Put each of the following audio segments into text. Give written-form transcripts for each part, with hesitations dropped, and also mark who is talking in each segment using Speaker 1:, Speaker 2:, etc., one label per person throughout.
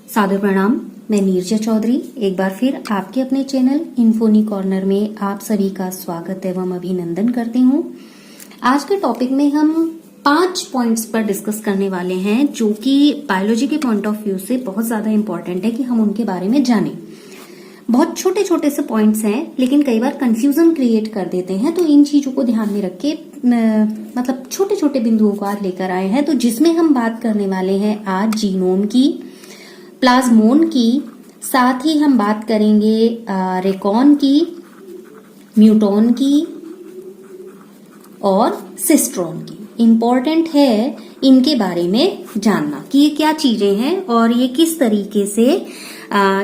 Speaker 1: सादर प्रणाम। मैं नीरजा चौधरी एक बार फिर आपके अपने चैनल इन्फोनी कॉर्नर में आप सभी का स्वागत एवं अभिनंदन करती हूँ। आज के टॉपिक में हम 5 पॉइंट्स पर डिस्कस करने वाले हैं जो कि बायोलॉजी के पॉइंट ऑफ व्यू से बहुत ज्यादा इंपॉर्टेंट है कि हम उनके बारे में जानें। बहुत छोटे छोटे से पॉइंट्स हैं लेकिन कई बार कंफ्यूजन क्रिएट कर देते हैं, तो इन चीजों को ध्यान में रख के मतलब छोटे छोटे बिंदुओं को आज लेकर आए हैं। तो जिसमें हम बात करने वाले हैं आज जीनोम की, प्लाज्मोन की, साथ ही हम बात करेंगे रेकॉन की, म्यूटॉन की और सिस्ट्रॉन की। इम्पॉर्टेंट है इनके बारे में जानना कि ये क्या चीजें हैं और ये किस तरीके से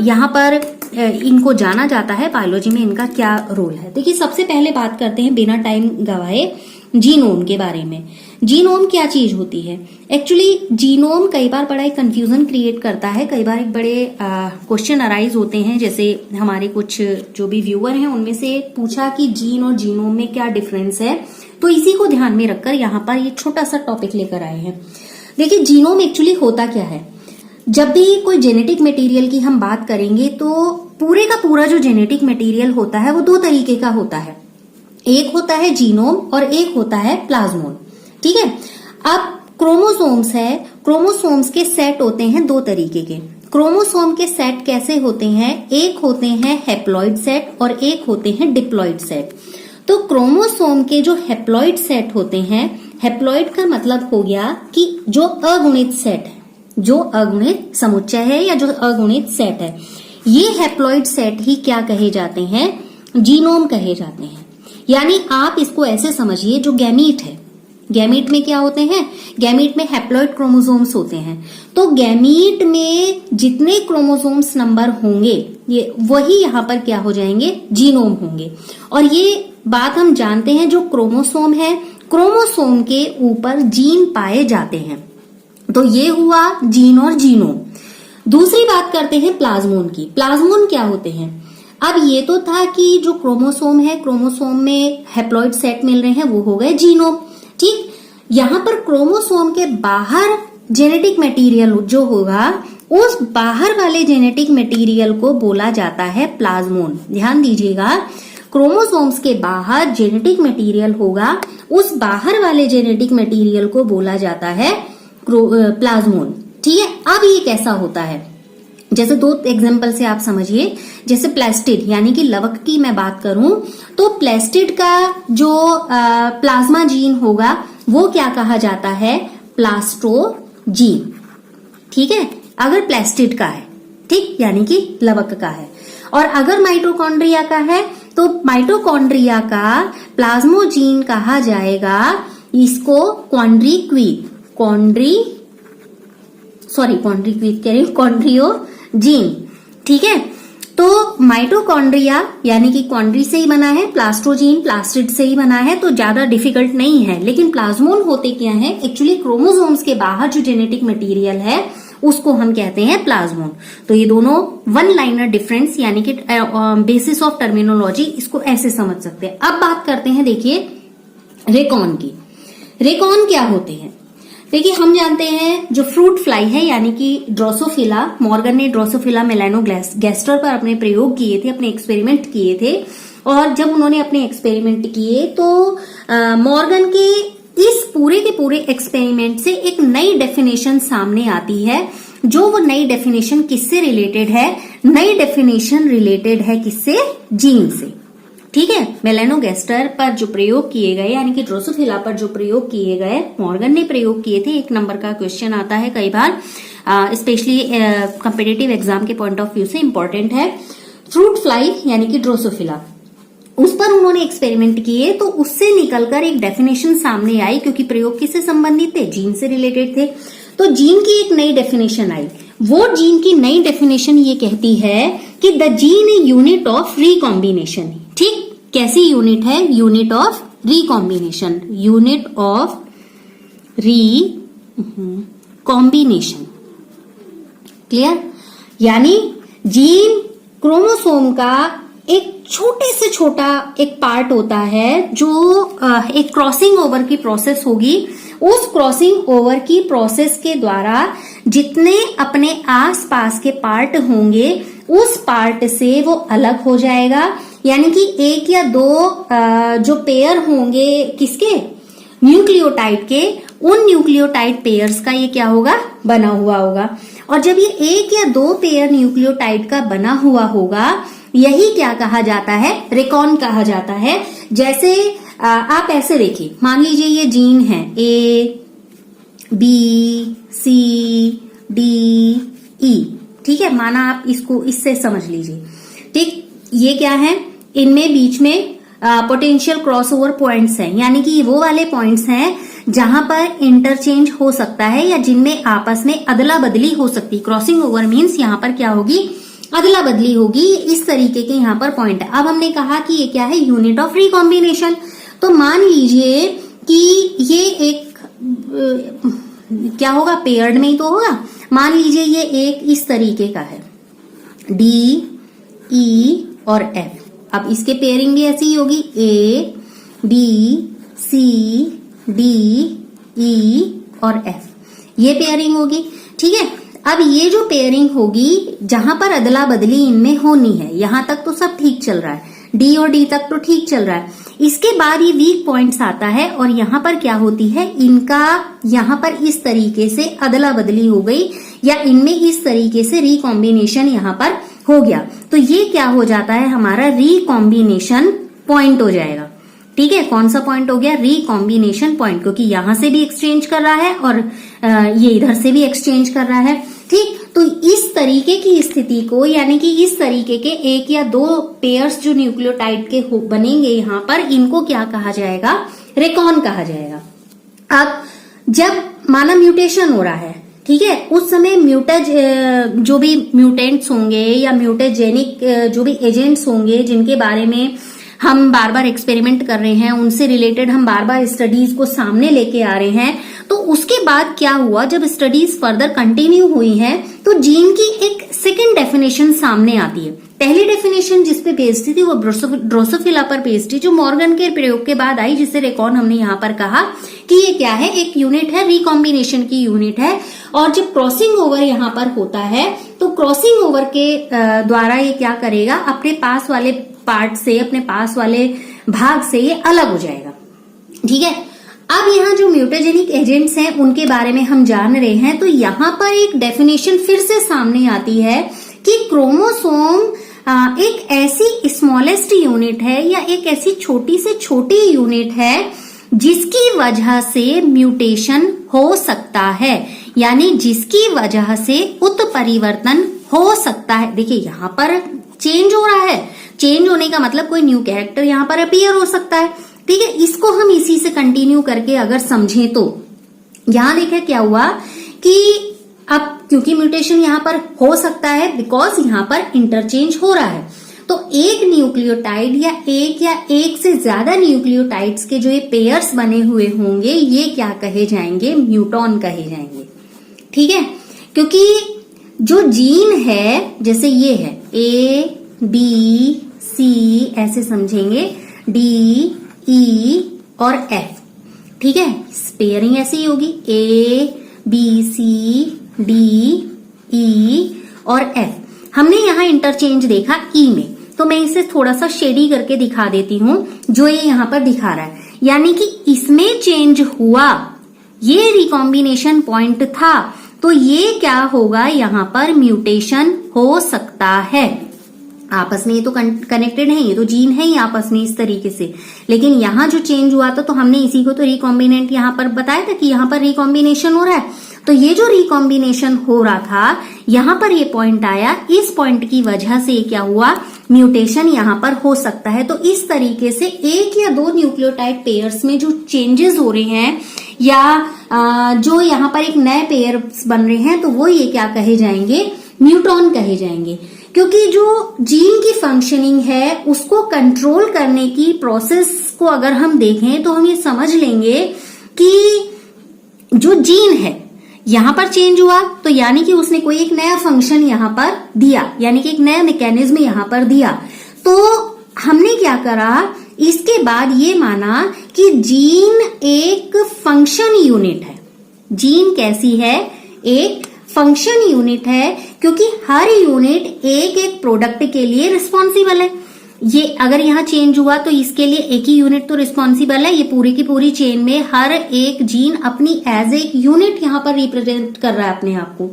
Speaker 1: यहाँ पर इनको जाना जाता है, बायोलॉजी में इनका क्या रोल है। देखिए, सबसे पहले बात करते हैं बिना टाइम गवाए जीनोम के बारे में। जीनोम क्या चीज होती है? एक्चुअली जीनोम कई बार बड़ा एक कंफ्यूजन क्रिएट करता है। कई बार एक बड़े क्वेश्चन अराइज होते हैं, जैसे हमारे कुछ जो भी व्यूअर हैं उनमें से पूछा कि जीन और जीनोम में क्या डिफरेंस है, तो इसी को ध्यान में रखकर यहाँ पर ये छोटा सा टॉपिक लेकर आए हैं। देखिए, जीनोम एक्चुअली होता क्या है। जब भी कोई जेनेटिक मटेरियल की हम बात करेंगे तो पूरे का पूरा जो जेनेटिक मटेरियल होता है वो 2 तरीके का होता है। एक होता है जीनोम और एक होता है प्लाज्मोन। ठीक है। अब क्रोमोसोम्स है, क्रोमोसोम्स के सेट होते हैं 2 तरीके के। क्रोमोसोम के सेट कैसे होते हैं? एक होते हैं हैप्लॉइड सेट और एक होते हैं डिप्लॉइड सेट। तो क्रोमोसोम के जो हैप्लॉइड सेट होते हैं, हैप्लॉइड का मतलब हो गया कि जो अगुणित सेट है, जो अगुणित समुच्चय है या जो अगुणित सेट है, ये हैप्लॉइड सेट ही क्या कहे जाते हैं? जीनोम कहे जाते हैं। यानी आप इसको ऐसे समझिए, जो गैमीट है, गैमीट में क्या होते हैं? गैमीट में हैप्लॉइड क्रोमोसोम्स होते हैं। तो गैमीट में जितने क्रोमोसोम्स नंबर होंगे ये वही यहाँ पर क्या हो जाएंगे? जीनोम होंगे। और ये बात हम जानते हैं, जो क्रोमोसोम है, क्रोमोसोम के ऊपर जीन पाए जाते हैं। तो ये हुआ जीन और जीनोम। दूसरी बात करते हैं प्लाज्मोन की। प्लाज्मोन क्या होते हैं? अब ये तो था कि जो क्रोमोसोम है, क्रोमोसोम में हैप्लॉइड सेट मिल रहे हैं, वो हो गए जीनोम। ठीक। यहाँ पर क्रोमोसोम के बाहर जेनेटिक मटेरियल जो होगा, उस बाहर वाले जेनेटिक मटेरियल को बोला जाता है प्लाज्मोन। ध्यान दीजिएगा, क्रोमोसोम्स के बाहर जेनेटिक मटेरियल होगा, उस बाहर वाले जेनेटिक मटेरियल को बोला जाता है प्लाज्मोन। ठीक है। अब ये कैसा होता है? जैसे 2 एग्जांपल से आप समझिए। जैसे प्लास्टिड यानी कि लवक की मैं बात करूं तो प्लास्टिड का जो प्लाज्मा जीन होगा वो क्या कहा जाता है? प्लास्टोजीन। ठीक है, अगर प्लास्टिड का है, ठीक, यानी कि लवक का है। और अगर माइटोकॉन्ड्रिया का है तो माइटोकॉन्ड्रिया का प्लाज्मोजीन कहा जाएगा इसको क्वाड्रिक्वीट कॉन्ड्रियोजीन। ठीक है। तो माइटोकॉन्ड्रिया यानी कि क्वाड्री से ही बना है, प्लास्टोजीन प्लास्टिड से ही बना है, तो ज्यादा डिफिकल्ट नहीं है। लेकिन प्लाज्मोन होते क्या है? एक्चुअली क्रोमोसोम्स के बाहर जो जेनेटिक मटेरियल है उसको हम कहते हैं प्लाज्मोन। तो ये दोनों 1 लाइनर डिफरेंस यानी कि बेसिस ऑफ टर्मिनोलॉजी, इसको ऐसे समझ सकते हैं। अब बात करते हैं, देखिए, रेकॉन की। रेकॉन क्या होते हैं? देखिए, हम जानते हैं जो फ्रूट फ्लाई है यानी कि ड्रोसोफिला, मॉर्गन ने ड्रोसोफिला मेलानोगैस्टर पर अपने प्रयोग किए थे, अपने एक्सपेरिमेंट किए थे। और जब उन्होंने अपने एक्सपेरिमेंट किए तो मॉर्गन के इस पूरे के पूरे एक्सपेरिमेंट से एक नई डेफिनेशन सामने आती है। जो वो नई डेफिनेशन किससे रिलेटेड है? नई डेफिनेशन रिलेटेड है किससे? जीन से। ठीक है। मेलानोगैस्टर पर जो प्रयोग किए गए यानी कि ड्रोसोफिला पर जो प्रयोग किए गए, मॉर्गन ने प्रयोग किए थे। 1 नंबर का क्वेश्चन आता है कई बार, स्पेशली कॉम्पिटिटिव एग्जाम के पॉइंट ऑफ व्यू से इंपॉर्टेंट है। फ्रूट फ्लाई यानी कि ड्रोसोफिला, उस पर उन्होंने एक्सपेरिमेंट किए तो उससे निकलकर एक डेफिनेशन सामने आई, क्योंकि प्रयोग किससे संबंधित थे? जीन से रिलेटेड थे। तो जीन की एक नई डेफिनेशन आई। वो जीन की नई डेफिनेशन ये कहती है कि the gene a unit of recombination. ठीक, कैसी यूनिट है? Unit of recombination, unit of recombination. Clear? यानी जीन क्रोमोसोम का एक छोटे से छोटा एक पार्ट होता है जो एक क्रॉसिंग ओवर की प्रोसेस होगी, उस क्रॉसिंग ओवर की प्रोसेस के द्वारा जितने अपने आसपास के पार्ट होंगे उस पार्ट से वो अलग हो जाएगा। यानी कि एक या दो जो पेयर होंगे किसके, न्यूक्लियोटाइड के, उन न्यूक्लियोटाइड पेयर्स का ये क्या होगा, बना हुआ होगा। और जब ये एक या दो पेयर न्यूक्लियोटाइड का बना हुआ होगा, यही क्या कहा जाता है, रेकॉन कहा जाता है। जैसे आप ऐसे देखिए, मान लीजिए ये जीन है A, B, C, D, E, ठीक है, माना आप इसको इससे समझ लीजिए। ठीक, ये क्या है, इनमें बीच में पोटेंशियल क्रॉसओवर पॉइंट्स हैं, यानी कि वो वाले पॉइंट्स हैं जहां पर इंटरचेंज हो सकता है या जिनमें आपस में अदला बदली हो सकती है। क्रॉसिंग ओवर मीन्स यहाँ पर क्या होगी, अदला बदली होगी। इस तरीके के यहाँ पर पॉइंट है। अब हमने कहा कि ये क्या है, यूनिट ऑफ रिकॉम्बिनेशन। तो मान लीजिए कि ये एक क्या होगा, पेयर्ड में ही तो होगा। मान लीजिए ये एक इस तरीके का है, D, E और F। अब इसके पेयरिंग भी ऐसी ही होगी, A, B, C, D, E और F, ये पेयरिंग होगी। ठीक है, अब ये जो पेयरिंग होगी जहां पर अदला बदली इनमें होनी है, यहां तक तो सब ठीक चल रहा है, D और D तक तो ठीक चल रहा है। इसके बाद ये वीक पॉइंट्स आता है और यहाँ पर क्या होती है, इनका यहाँ पर इस तरीके से अदला बदली हो गई या इनमें इस तरीके से रिकॉम्बिनेशन यहाँ पर हो गया। तो ये क्या हो जाता है, हमारा रिकॉम्बिनेशन पॉइंट हो जाएगा। ठीक है, कौन सा पॉइंट हो गया, रिकॉम्बिनेशन पॉइंट, क्योंकि यहां से भी एक्सचेंज कर रहा है और ये इधर से भी एक्सचेंज कर रहा है। ठीक, तो इस तरीके की स्थिति को, यानी कि इस तरीके के एक या दो पेयर्स जो न्यूक्लियोटाइड के बनेंगे यहाँ पर, इनको क्या कहा जाएगा, रेकॉन कहा जाएगा। अब जब माना म्यूटेशन हो रहा है, ठीक है, उस समय जो भी म्यूटेंट्स होंगे या म्यूटेजेनिक जो भी एजेंट्स होंगे जिनके बारे में हम बार बार एक्सपेरिमेंट कर रहे हैं, उनसे रिलेटेड हम बार बार स्टडीज को सामने लेके आ रहे हैं। तो उसके बाद क्या हुआ, जब स्टडीज फर्दर कंटिन्यू हुई है तो जीन की एक सेकेंड डेफिनेशन सामने आती है। पहली डेफिनेशन जिस पे बेस्ड थी वो ड्रोसोफिला पर बेस्ड थी, जो मॉर्गन के प्रयोग के बाद आई, जिसे रेकॉन हमने यहाँ पर कहा कि ये क्या है, एक यूनिट है, रिकॉम्बिनेशन की यूनिट है। और जब क्रॉसिंग ओवर यहाँ पर होता है तो क्रॉसिंग ओवर के द्वारा ये क्या करेगा, अपने पास वाले पार्ट से, अपने पास वाले भाग से ये अलग हो जाएगा। ठीक है, अब यहाँ जो म्यूटेजेनिक एजेंट्स हैं उनके बारे में हम जान रहे हैं। तो यहाँ पर एक डेफिनेशन फिर से सामने आती है कि क्रोमोसोम एक ऐसी स्मॉलेस्ट यूनिट है या एक ऐसी छोटी से छोटी यूनिट है जिसकी वजह से म्यूटेशन हो सकता है, यानी जिसकी वजह से उत्परिवर्तन हो सकता है। देखिए यहाँ पर चेंज हो रहा है, चेंज होने का मतलब कोई न्यू कैरेक्टर यहाँ पर अपीयर हो सकता है। ठीक है, इसको हम इसी से कंटिन्यू करके अगर समझें तो यहाँ देखें क्या हुआ कि अब क्योंकि म्यूटेशन यहाँ पर हो सकता है बिकॉज यहाँ पर इंटरचेंज हो रहा है, तो एक न्यूक्लियोटाइड या एक से ज्यादा न्यूक्लियोटाइड्स के जो ये पेयर्स बने हुए होंगे ये क्या कहे जाएंगे, म्यूटॉन कहे जाएंगे। ठीक है, क्योंकि जो जीन है जैसे ये है A, B, C ऐसे समझेंगे, D, E और F। ठीक है, पेयरिंग ऐसी होगी A, B, C, D, E और F। हमने यहाँ इंटरचेंज देखा E में, तो मैं इसे थोड़ा सा शेडी करके दिखा देती हूँ जो ये यहाँ पर दिखा रहा है, यानी कि इसमें चेंज हुआ, ये रिकॉम्बिनेशन पॉइंट था, तो ये क्या होगा, यहाँ पर म्यूटेशन हो सकता है। आपस में ये तो कनेक्टेड है, ये तो जीन है ही आपस में इस तरीके से, लेकिन यहाँ जो चेंज हुआ था तो हमने इसी को तो रिकॉम्बिनेंट यहाँ पर बताया था कि यहाँ पर रिकॉम्बिनेशन हो रहा है। तो ये जो रिकॉम्बिनेशन हो रहा था यहाँ पर ये पॉइंट आया, इस पॉइंट की वजह से क्या हुआ, म्यूटेशन यहाँ पर हो सकता है। तो इस तरीके से एक या दो न्यूक्लियोटाइड पेयर्स में जो चेंजेस हो रहे हैं या जो यहाँ पर एक नए पेयर्स बन रहे हैं, तो वो ये क्या कहे जाएंगे, म्यूटॉन कहे जाएंगे। क्योंकि जो जीन की फंक्शनिंग है उसको कंट्रोल करने की प्रोसेस को अगर हम देखें तो हम ये समझ लेंगे कि जो जीन है यहाँ पर चेंज हुआ तो यानी कि उसने कोई एक नया फंक्शन यहाँ पर दिया, यानी कि एक नया मैकेनिज्म यहाँ पर दिया। तो हमने क्या करा इसके बाद ये माना कि जीन एक फंक्शन यूनिट है। जीन कैसी है? एक फंक्शन यूनिट है, क्योंकि हर यूनिट एक एक प्रोडक्ट के लिए रिस्पॉन्सिबल है। ये अगर यहाँ चेंज हुआ तो इसके लिए एक ही यूनिट तो रिस्पॉन्सिबल है। ये पूरी की पूरी चेन में हर एक जीन अपनी एज एक यूनिट यहाँ पर रिप्रेजेंट कर रहा है अपने आप को।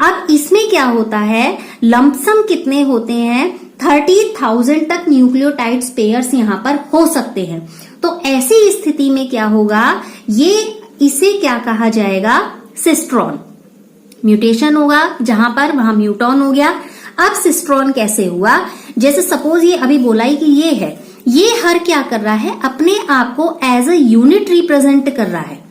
Speaker 1: अब इसमें क्या होता है, लंपसम कितने होते हैं? 30,000 तक न्यूक्लियोटाइड्स पेयर्स यहाँ पर हो सकते हैं। तो ऐसी स्थिति में क्या होगा, इसे क्या कहा जाएगा? सिस्ट्रॉन। म्यूटेशन होगा जहां पर, वहां म्यूटॉन हो गया। अब सिस्ट्रॉन कैसे हुआ? जैसे सपोज ये अभी बोला ही कि ये है, ये हर क्या कर रहा है, अपने आप को एज अ यूनिट रिप्रेजेंट कर रहा है।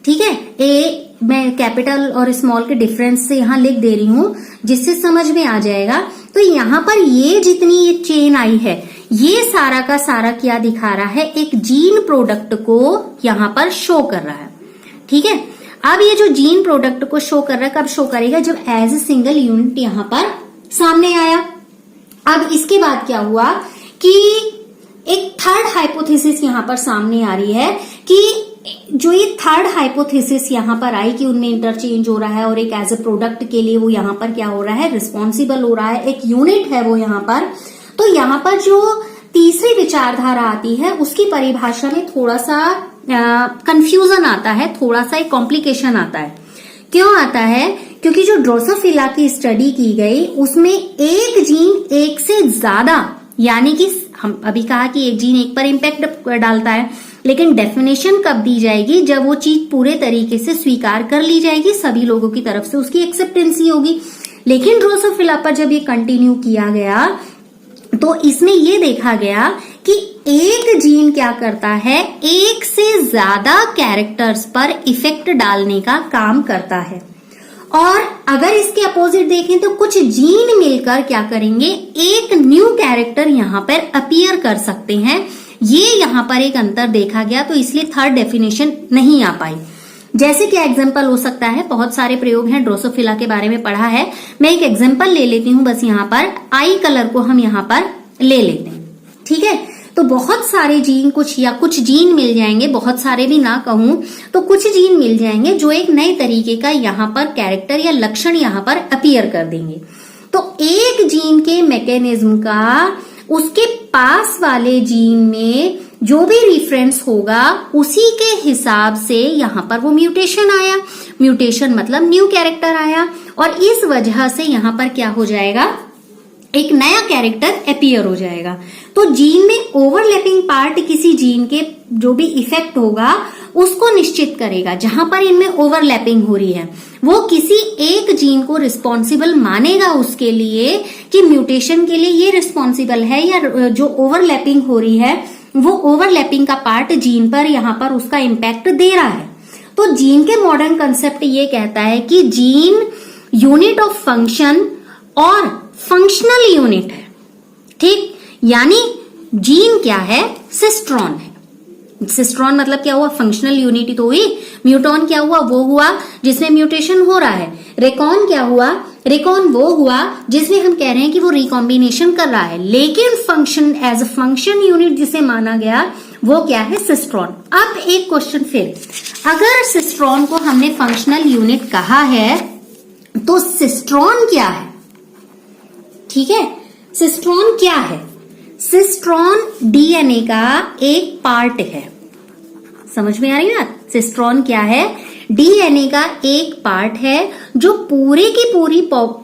Speaker 1: ठीक है, मैं कैपिटल और स्मॉल के डिफरेंस से यहां लिख दे रही हूं जिससे समझ में आ जाएगा। तो यहां पर ये जितनी ये चेन आई है, ये सारा का सारा क्या दिखा रहा है, एक जीन प्रोडक्ट को यहां पर शो कर रहा है। ठीक है, अब ये जो जीन प्रोडक्ट को शो कर रहा है, कब शो करेगा? जब एज ए सिंगल यूनिट यहां पर सामने आया। अब इसके बाद क्या हुआ कि एक थर्ड हाइपोथेसिस यहां पर सामने आ रही है कि जो ये थर्ड हाइपोथेसिस यहां पर आई कि उनमें इंटरचेंज हो रहा है और एक एज ए प्रोडक्ट के लिए वो यहां पर क्या हो रहा है, रिस्पॉन्सिबल हो रहा है, एक यूनिट है वो यहां पर। तो यहां पर जो तीसरी विचारधारा आती है उसकी परिभाषा में थोड़ा सा कंफ्यूजन आता है, थोड़ा सा एक कॉम्प्लिकेशन आता है। क्यों आता है? क्योंकि जो ड्रोसोफिला की स्टडी की गई उसमें एक जीन एक से ज्यादा, यानी कि हम अभी कहा कि एक जीन एक पर इम्पैक्ट डालता है, लेकिन डेफिनेशन कब दी जाएगी? जब वो चीज पूरे तरीके से स्वीकार कर ली जाएगी, सभी लोगों की तरफ से उसकी एक्सेप्टेंसी होगी। लेकिन ड्रोसोफिला पर जब ये कंटिन्यू किया गया तो इसमें ये देखा गया कि एक जीन क्या करता है, एक से ज्यादा कैरेक्टर्स पर इफेक्ट डालने का काम करता है। और अगर इसके अपोजिट देखें तो कुछ जीन मिलकर क्या करेंगे, एक न्यू कैरेक्टर यहाँ पर अपीयर कर सकते हैं। ये यहाँ पर एक अंतर देखा गया, तो इसलिए थर्ड डेफिनेशन नहीं आ पाई। जैसे कि एग्जाम्पल हो सकता है, बहुत सारे प्रयोग हैं, ड्रोसोफिला के बारे में पढ़ा है। मैं एक एग्जाम्पल ले लेती हूँ, बस यहाँ पर आई कलर को हम यहाँ पर ले लेते हैं। ठीक है, तो बहुत सारे जीन कुछ जीन मिल जाएंगे, बहुत सारे भी ना कहूं तो कुछ जीन मिल जाएंगे जो एक नए तरीके का यहाँ पर कैरेक्टर या लक्षण यहाँ पर अपीयर कर देंगे। तो एक जीन के मैकेनिज्म का उसके पास वाले जीन में जो भी रिफरेंस होगा उसी के हिसाब से यहाँ पर वो म्यूटेशन आया। म्यूटेशन मतलब न्यू कैरेक्टर आया, और इस वजह से यहाँ पर क्या हो जाएगा, एक नया कैरेक्टर अपीयर हो जाएगा। तो जीन में ओवरलैपिंग पार्ट किसी जीन के जो भी इफेक्ट होगा उसको निश्चित करेगा। जहां पर इनमें ओवरलैपिंग हो रही है वो किसी एक जीन को रिस्पॉन्सिबल मानेगा उसके लिए कि म्यूटेशन के लिए ये रिस्पॉन्सिबल है, या जो ओवरलैपिंग हो रही है वो ओवरलैपिंग का पार्ट जीन पर यहाँ पर उसका इम्पैक्ट दे रहा है। तो जीन के मॉडर्न कंसेप्ट ये कहता है कि जीन यूनिट ऑफ फंक्शन और फंक्शनल यूनिट है। ठीक, यानी जीन क्या है, सिस्ट्रॉन है। सिस्ट्रॉन मतलब क्या हुआ, फंक्शनल यूनिट तो हुई। म्यूटॉन क्या हुआ, वो हुआ जिसमें म्यूटेशन हो रहा है। रेकॉन क्या हुआ, रेकॉन वो हुआ जिसमें हम कह रहे हैं कि वो रिकॉम्बिनेशन कर रहा है। लेकिन function as a function unit जिसे माना गया वो क्या है, सिस्ट्रॉन। अब एक क्वेश्चन फिर, अगर सिस्ट्रॉन को हमने फंक्शनल यूनिट कहा है तो सिस्ट्रॉन क्या है? ठीक है, सिस्ट्रॉन क्या है? सिस्ट्रॉन डीएनए का एक पार्ट है। समझ में आ रही है ना, सिस्ट्रॉन क्या है, डीएनए का एक पार्ट है जो पूरे की पूरी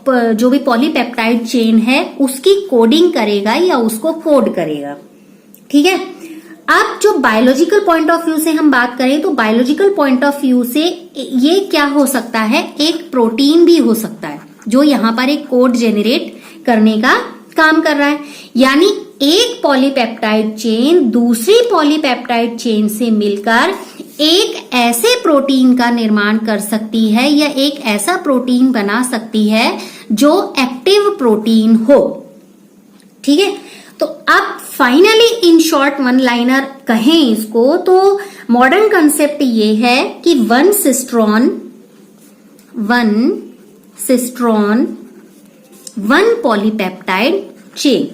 Speaker 1: जो भी पॉलीपेप्टाइड चेन है उसकी कोडिंग करेगा या उसको कोड करेगा। ठीक है, अब जो बायोलॉजिकल पॉइंट ऑफ व्यू से हम बात करें तो बायोलॉजिकल पॉइंट ऑफ व्यू से ये क्या हो सकता है, एक प्रोटीन भी हो सकता है जो यहाँ पर एक कोड जेनरेट करने का काम कर रहा है। यानी एक पॉलीपेप्टाइड चेन दूसरी पॉलीपेप्टाइड चेन से मिलकर एक ऐसे प्रोटीन का निर्माण कर सकती है या एक ऐसा प्रोटीन बना सकती है जो एक्टिव प्रोटीन हो। ठीक है, तो अब finally in short one liner कहें इसको तो मॉडर्न कंसेप्ट ये है कि one cistron one polypeptide chain.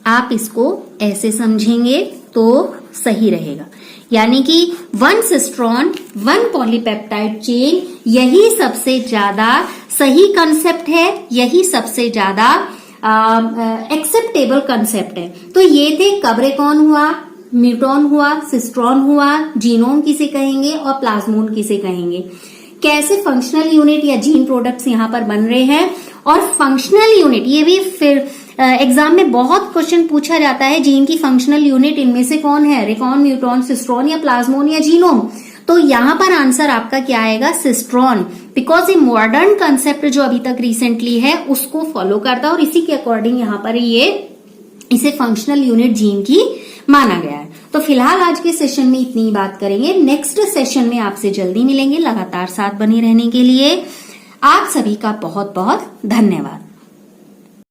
Speaker 1: आप इसको ऐसे समझेंगे तो सही रहेगा, यानी कि 1 सिस्ट्रॉन 1 पॉलीपेप्टाइड चेन, यही सबसे ज्यादा सही कंसेप्ट है, यही सबसे ज्यादा एक्सेप्टेबल कंसेप्ट है। तो ये थे कब्रेकॉन हुआ, म्यूटॉन हुआ, सिस्ट्रॉन हुआ, जीनोम किसे कहेंगे और प्लाज्मोन किसे कहेंगे, कैसे फंक्शनल यूनिट या जीन प्रोडक्ट्स यहाँ पर बन रहे हैं। और फंक्शनल यूनिट, ये भी फिर एग्जाम में बहुत क्वेश्चन पूछा जाता है, जीन की फंक्शनल यूनिट इनमें से कौन है, रेकॉन, म्यूटॉन, सिस्ट्रॉन या प्लाज्मोन या जीनोम। तो यहां पर आंसर आपका क्या आएगा, सिस्ट्रॉन, बिकॉज ये मॉडर्न कंसेप्ट जो अभी तक रिसेंटली है उसको फॉलो करता है और इसी के अकॉर्डिंग यहाँ पर इसे फंक्शनल यूनिट जीन की माना गया है। तो फिलहाल आज के सेशन में इतनी ही बात करेंगे। नेक्स्ट सेशन में आपसे जल्दी मिलेंगे। लगातार साथ बने रहने के लिए आप सभी का बहुत बहुत धन्यवाद।